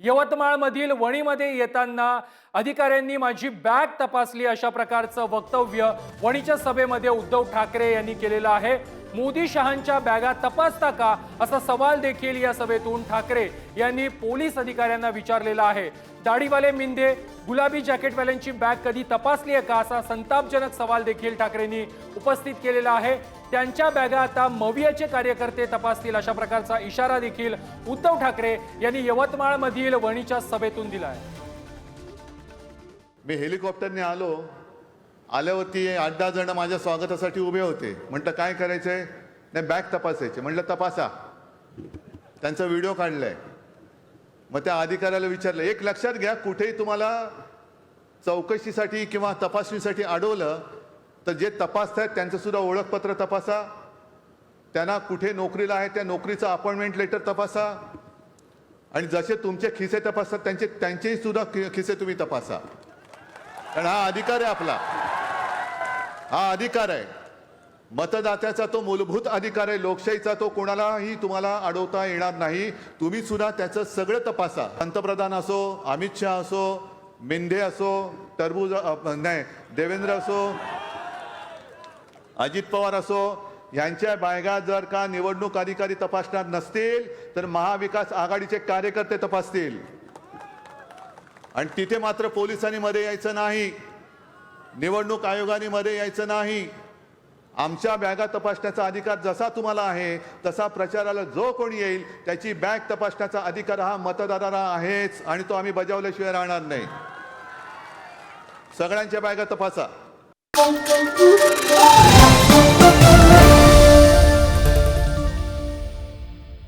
यवतमाळमधील वणीमध्ये येताना अधिकाऱ्यांनी माझी बॅग तपासली अशा प्रकारचं वक्तव्य वणीच्या सभेमध्ये उद्धव ठाकरे यांनी केलेलं आहे। मोदी शहांच्या बॅगा तपासता का असा सवाल देखील या सभेतून ठाकरे यांनी पोलीस अधिकाऱ्यांना विचारलेला आहे। दाढीवाले मिंदे गुलाबी जॅकेटवाल्यांची बॅग कधी तपासली आहे का असा संतापजनक सवाल देखील ठाकरेंनी उपस्थित केलेला आहे। त्यांच्या बॅगा आता मवियाचे कार्यकर्ते तपासतील अशा प्रकारचा इशारा देखील उद्धव ठाकरे यांनी यवतमाळमधील वणीच्या सभेतून दिला आहे। मी हेलिकॉप्टरने आल्यावरती 8-10 जण माझ्या स्वागतासाठी उभे होते। म्हटलं काय करायचंय? नाही बॅग तपासायची। म्हटलं तपासा। त्यांचा व्हिडिओ काढलाय। मग त्या अधिकाऱ्याला विचारलं, एक लक्षात घ्या, कुठेही तुम्हाला चौकशीसाठी किंवा तपासणीसाठी अडवलं तर जे तपासतात त्यांचं सुद्धा ओळखपत्र तपासा, त्यांना कुठे नोकरीला आहे त्या नोकरीचं अपॉइंटमेंट लेटर तपासा, आणि जसे तुमचे खिसे तपासतात त्यांचेही सुद्धा खिसे तुम्ही तपासा। कारण हा अधिकार आहे आपला, हा अधिकार आहे मतदात्याचा, तो मूलभूत अधिकार आहे लोकशाहीचा। तो कोणालाही तुम्हाला अडवता येणार नाही। तुम्ही सुद्धा त्याचं सगळं तपासा। पंतप्रधान असो, अमित शहा असो, मिंदे असो, देवेंद्र असो, अजित पवार असो, यांच्या बॅगा जर का निवडणूक अधिकारी तपासणार नसतील तर महाविकास आघाडीचे कार्यकर्ते तपासतील। आणि तिथे मात्र पोलिसांनी मध्ये यायचं नाही, निवडणूक आयोगाने मध्ये यायचं नाही। आमच्या बॅगा तपासण्याचा अधिकार जसा तुम्हाला आहे तसा प्रचाराला जो कोणी येईल त्याची बॅग तपासण्याचा अधिकार हा मतदाराला आहेच, आणि तो आम्ही बजावल्याशिवाय राहणार नाही। सगळ्यांच्या बॅगा तपासा।